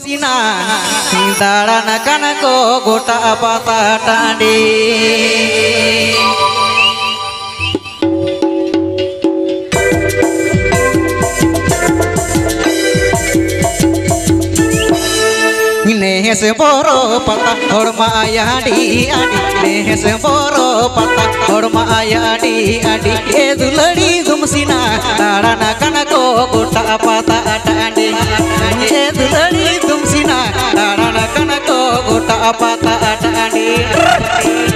दुमसिना दाड़ान काना को गोटा पाता टांडी नेहस बोरो पता होड़मा याडी आडी नेहस बोरो पता होड़मा याडी आडी ए दुलड़ी दुमसिना दाड़ाना काना को गोटा पाता टांडी ए दुलड़ी दुमसिना दाड़ाना काना को गोटा पाता टांडी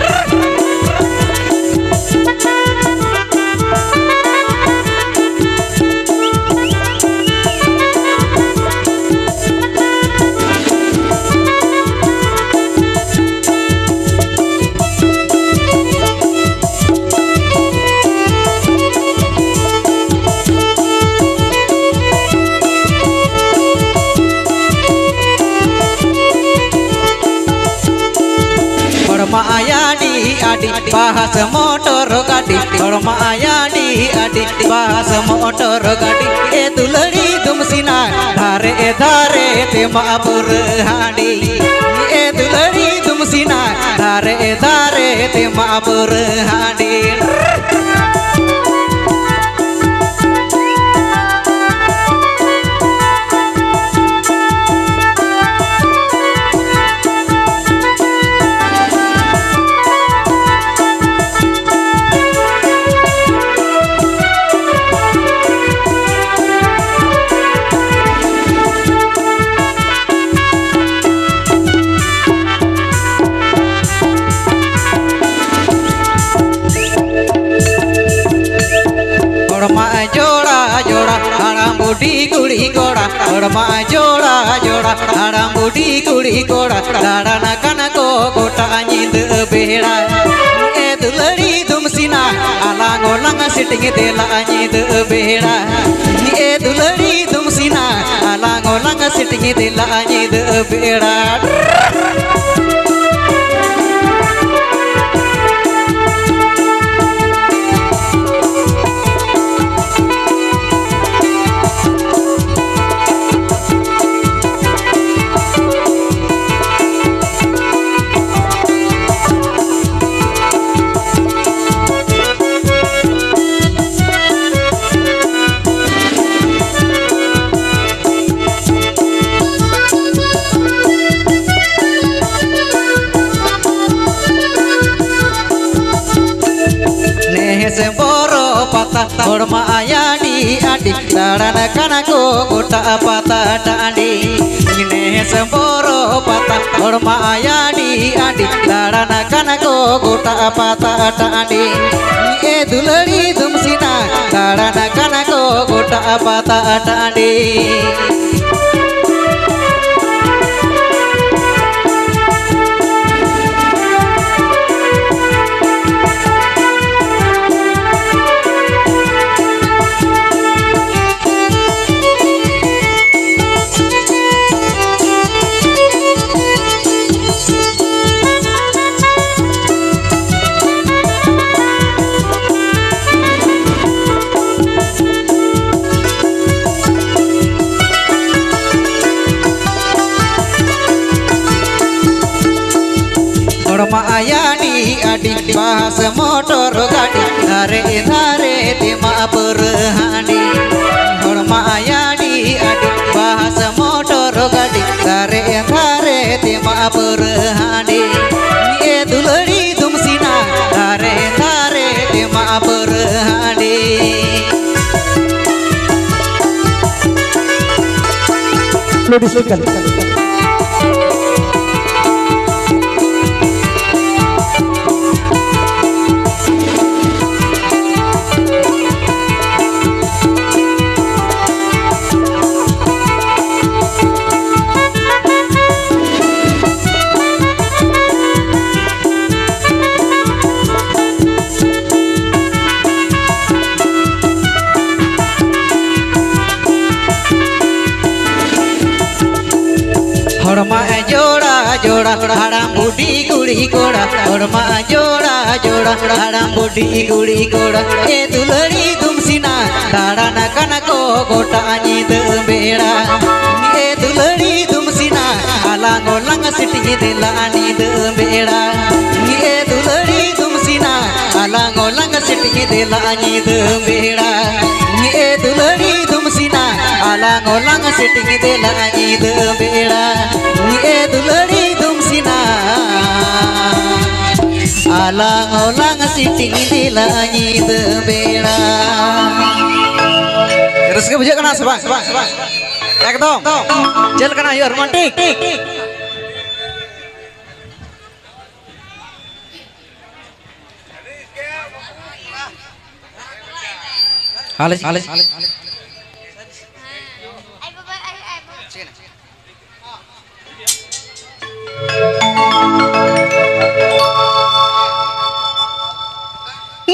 मायाडी आडी bahas motor गाड़ी मायाडी आडी bahas motor गाड़ी ए दुलड़ी दुमसिना धारे धारे ते मापुर हाडी ए दुलड़ी दुमसिना धारे धारे ते मापुर हाडी जोड़ा जोड़ा हड़ाम बुढ़ी कुड़ी गोड़ा हड़मा जोड़ा जोड़ा हड़ाम बुढ़ी कुड़ी गोड़ा दाड़ाना काना को गोटा नींद बेड़ा ए दुलड़ी दुमसिना आलांगो लंगा सिटिंग देला नींद बेड़ा ए दुलड़ी दुमसिना आलांगो लंगा सिटिंग देला नींद बेड़ा बोरो पता होड़मा याडी आडी दाड़ाना काना को गोटा पाता टांडी नेहस बोरो पता होड़मा याडी आडी दाड़ाना काना को गोटा पाता टांडी ए दुलड़ी दुमसिना दाड़ाना काना को गोटा पाता टांडी मायाडी आडी bahas motor गाड़ी धारे धारे ते मापुर हाडी मायाडी आडी bahas motor गाड़ी धारे धारे ते मापुर हाडी ए दुलड़ी दुमसिना धारे धारे ते मापुर हाडी होड़मा जोड़ा जोड़ा हड़ाम बुढ़ी कुड़ी गोड़ा होड़मा जोड़ा जोड़ा हड़ाम बुढ़ी कुड़ी गोड़ा ए दुलड़ी दुमसिना दाड़ाना काना को गोटा नींद बेड़ा ए दुलड़ी दुमसिना दिला नींद बेड़ा ये दुलड़ी तुम सीना आलांग ओलांग सिटी दिला नींद बेड़ा ये दुलड़ी तुम सीना आलांग ओलांग सिटी दिला नींद बेड़ा ये दुलड़ी तुम सीना आलांग ओलांग सिटी दिला नींद बेड़ा रसके बुझे कना सबा एकदम चल कना यो रोमांटिक हाले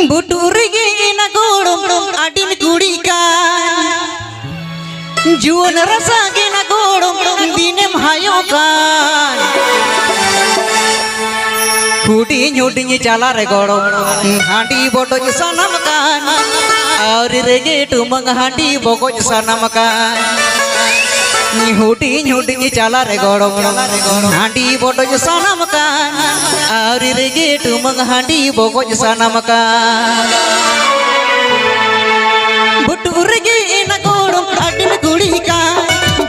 बुटुरगे ना गोड़म आडिन कुड़ी का जुवन रसागे ना गोड़म दिने भायो का फूटी झूठी चला रे गोड़ो हांडी बोटो सनम का और रेगे टुमंग हांडी बोको सनम का हुटी झूठी चला रे गोड़ो हांडी बोटो सनम का और रेगे टुमंग हांडी बोको सनम का बुटुरगे ना गोड़ो आडिन कुड़ी का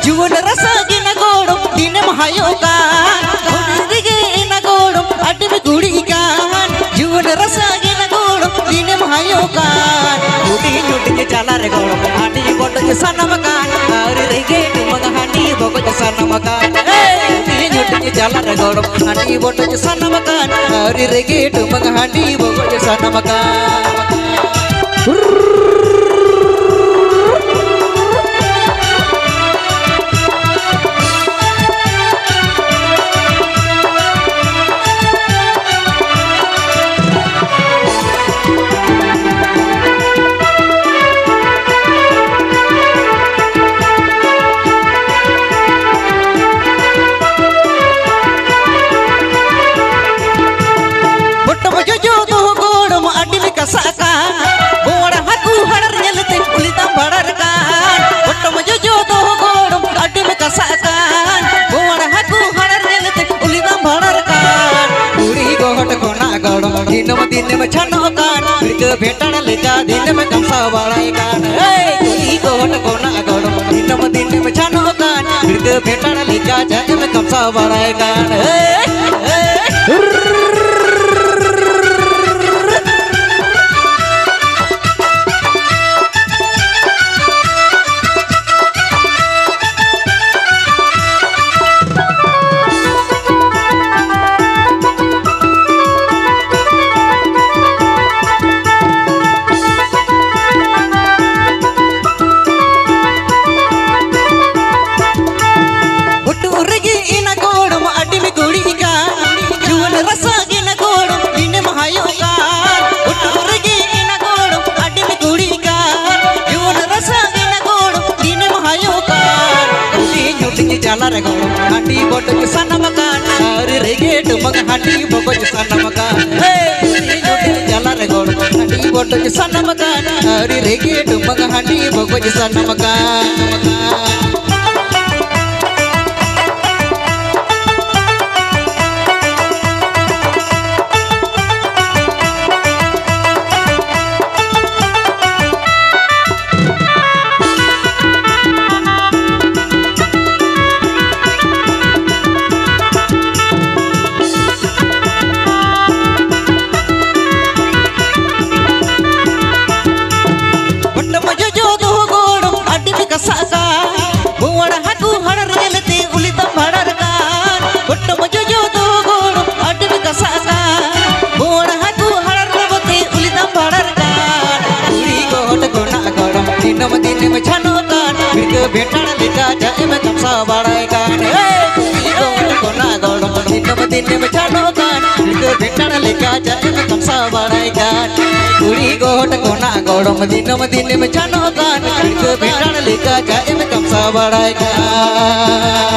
जुवन रसागे ना गोड़ो दिने भायो का बुटुरगे ना गोड़ो आडिन कुड़ी का जुवन रसागे ना गोड़ो दिने भायो का हुटी झूठी चला रे गोड़ो हांडी बोटो सनम का और रेगे टुमंग हांडी बोको सनम का हुटी झूठी चला रे गोड़ो हांडी बोटो सनम का और रेगे टुमंग हांडी बोको सनम का दिनम दिनम छनो कान बिरक भेटण लेका दिनम कमसा बाळाई कान कुड़ी गोट कोना गोड़ दिनम दिनम छनो कान बिरक भेटण लेका दिनम कमसा बाळाई कान चला रे गोड़ो हांडी बोटो सनम का और रेगे टुमंग हांडी बोको सनम का चला रे गोड़ो हांडी बोटो सनम का और रेगे टुमंग हांडी बोको सनम का भेटण लेका जाए में कमसा बाड़ाई कान कोना गोड़ दिनम दिनम छनो कान भेटण लेका जाए में कमसा बाड़ाई कान कुड़ी गोट कोना गोड़ दिनम दिनम छनो कान भेटण लेका जाए में कमसा बाड़ाई कान